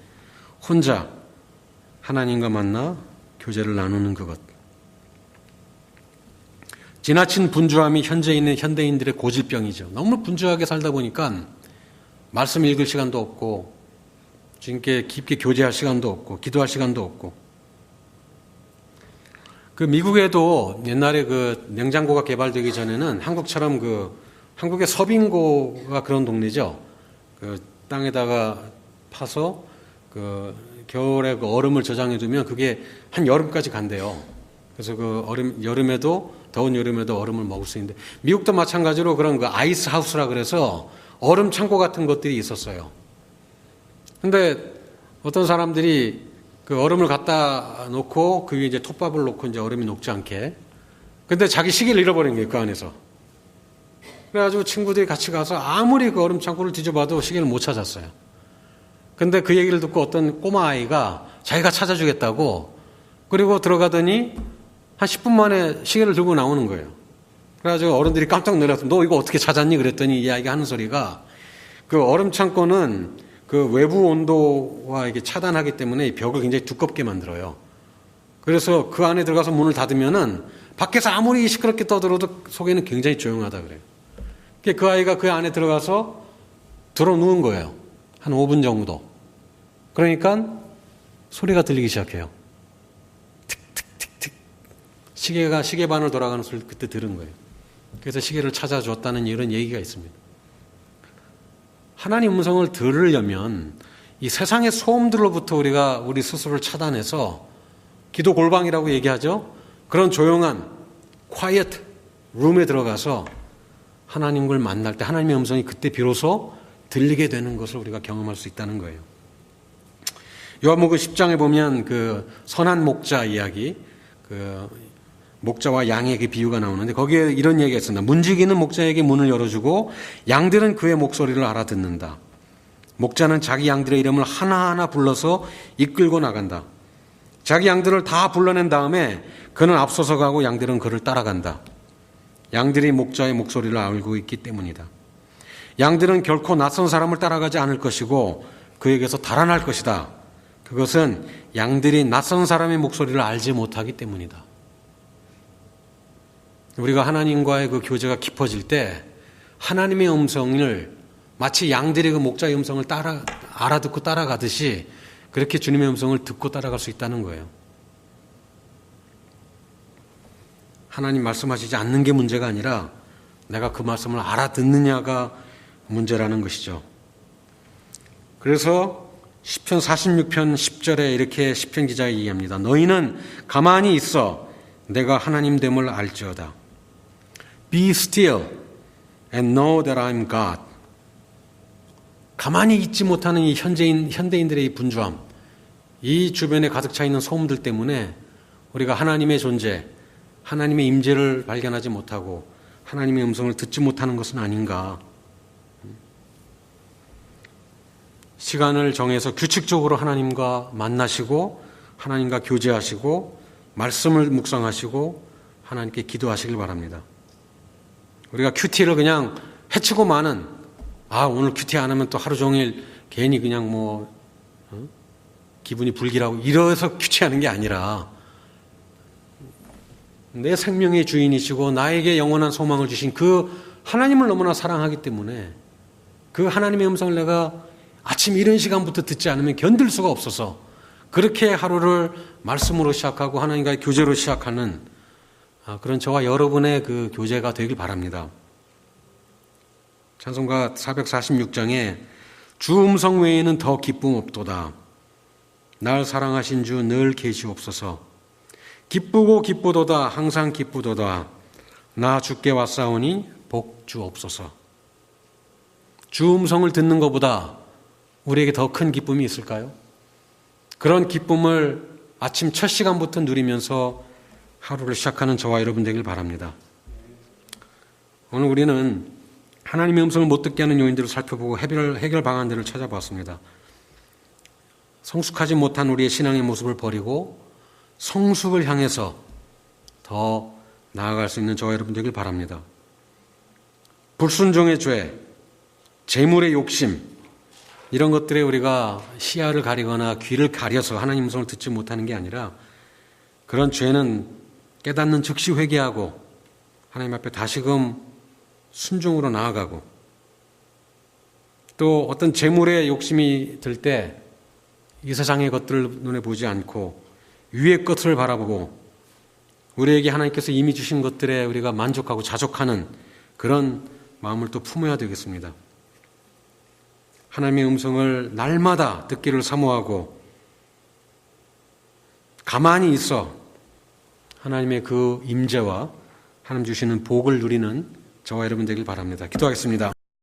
혼자 하나님과 만나 교제를 나누는 그것. 지나친 분주함이 현재 있는 현대인들의 고질병이죠. 너무 분주하게 살다 보니까 말씀 읽을 시간도 없고 주님께 깊게 교제할 시간도 없고 기도할 시간도 없고. 그 미국에도 옛날에 그 냉장고가 개발되기 전에는 한국처럼 한국의 서빙고가 그런 동네죠. 그 땅에다가 파서 겨울에 그 얼음을 저장해 두면 그게 한 여름까지 간대요. 그래서 여름에도 더운 여름에도 얼음을 먹을 수 있는데 미국도 마찬가지로 그런 그 아이스 하우스라 그래서 얼음 창고 같은 것들이 있었어요. 근데 어떤 사람들이 그 얼음을 갖다 놓고 그 위에 이제 톱밥을 놓고 이제 얼음이 녹지 않게. 근데 자기 시계를 잃어버린 거예요, 그 안에서. 그래가지고 친구들이 같이 가서 아무리 그 얼음 창고를 뒤져봐도 시계를 못 찾았어요. 근데 그 얘기를 듣고 어떤 꼬마 아이가 자기가 찾아주겠다고 그리고 들어가더니 한 10분 만에 시계를 들고 나오는 거예요. 그래가지고 어른들이 깜짝 놀라서 너 이거 어떻게 찾았니? 그랬더니 이 아이가 하는 소리가 그 얼음 창고는 그 외부 온도와 이게 차단하기 때문에 벽을 굉장히 두껍게 만들어요. 그래서 그 안에 들어가서 문을 닫으면은 밖에서 아무리 시끄럽게 떠들어도 속에는 굉장히 조용하다 그래요. 그 아이가 그 안에 들어가서 들어 누운 거예요. 한 5분 정도. 그러니까 소리가 들리기 시작해요. 틱틱틱틱. 시계반을 돌아가는 소리를 그때 들은 거예요. 그래서 시계를 찾아줬다는 이런 얘기가 있습니다. 하나님 음성을 들으려면 이 세상의 소음들로부터 우리가 우리 스스로를 차단해서 기도 골방이라고 얘기하죠. 그런 조용한 quiet 룸에 들어가서 하나님을 만날 때 하나님의 음성이 그때 비로소 들리게 되는 것을 우리가 경험할 수 있다는 거예요. 요한복음 10장에 보면 그 선한 목자 이야기, 그 목자와 양에게 비유가 나오는데 거기에 이런 얘기가 있습니다. 문지기는 목자에게 문을 열어주고 양들은 그의 목소리를 알아듣는다. 목자는 자기 양들의 이름을 하나하나 불러서 이끌고 나간다. 자기 양들을 다 불러낸 다음에 그는 앞서서 가고 양들은 그를 따라간다. 양들이 목자의 목소리를 알고 있기 때문이다. 양들은 결코 낯선 사람을 따라가지 않을 것이고 그에게서 달아날 것이다. 그것은 양들이 낯선 사람의 목소리를 알지 못하기 때문이다. 우리가 하나님과의 그 교제가 깊어질 때 하나님의 음성을 마치 양들이 그 목자의 음성을 알아듣고 따라가듯이 그렇게 주님의 음성을 듣고 따라갈 수 있다는 거예요. 하나님 말씀하시지 않는 게 문제가 아니라 내가 그 말씀을 알아듣느냐가 문제라는 것이죠. 그래서 시편 46편 10절에 이렇게 시편 기자가 얘기합니다. 너희는 가만히 있어 내가 하나님됨을 알지어다. Be still and know that I am God. 가만히 있지 못하는 이 현대인들의 이 분주함, 이 주변에 가득 차 있는 소음들 때문에 우리가 하나님의 존재, 하나님의 임재를 발견하지 못하고 하나님의 음성을 듣지 못하는 것은 아닌가. 시간을 정해서 규칙적으로 하나님과 만나시고 하나님과 교제하시고 말씀을 묵상하시고 하나님께 기도하시길 바랍니다. 우리가 큐티를 그냥 해치고 마는, 오늘 큐티 안 하면 또 하루 종일 괜히 그냥 기분이 불길하고 이래서 큐티하는 게 아니라 내 생명의 주인이시고 나에게 영원한 소망을 주신 그 하나님을 너무나 사랑하기 때문에 그 하나님의 음성을 내가 아침 이른 시간부터 듣지 않으면 견딜 수가 없어서 그렇게 하루를 말씀으로 시작하고 하나님과의 교제로 시작하는 그런 저와 여러분의 그 교제가 되길 바랍니다. 찬송가 446장에 주 음성 외에는 더 기쁨 없도다. 날 사랑하신 주 늘 계시옵소서. 기쁘고 기쁘도다. 항상 기쁘도다. 나 주께 왔사오니 복 주옵소서. 주 음성을 듣는 것보다 우리에게 더 큰 기쁨이 있을까요? 그런 기쁨을 아침 첫 시간부터 누리면서 하루를 시작하는 저와 여러분 되길 바랍니다. 오늘 우리는 하나님의 음성을 못 듣게 하는 요인들을 살펴보고 해결 방안들을 찾아봤습니다. 성숙하지 못한 우리의 신앙의 모습을 버리고 성숙을 향해서 더 나아갈 수 있는 저와 여러분 되길 바랍니다. 불순종의 죄, 재물의 욕심, 이런 것들에 우리가 시야를 가리거나 귀를 가려서 하나님 음성을 듣지 못하는 게 아니라 그런 죄는 깨닫는 즉시 회개하고 하나님 앞에 다시금 순종으로 나아가고, 또 어떤 재물의 욕심이 들 때 이 세상의 것들을 눈에 보지 않고 위의 것을 바라보고 우리에게 하나님께서 이미 주신 것들에 우리가 만족하고 자족하는 그런 마음을 또 품어야 되겠습니다. 하나님의 음성을 날마다 듣기를 사모하고 가만히 있어 하나님의 그 임재와 하나님 주시는 복을 누리는 저와 여러분 되길 바랍니다. 기도하겠습니다.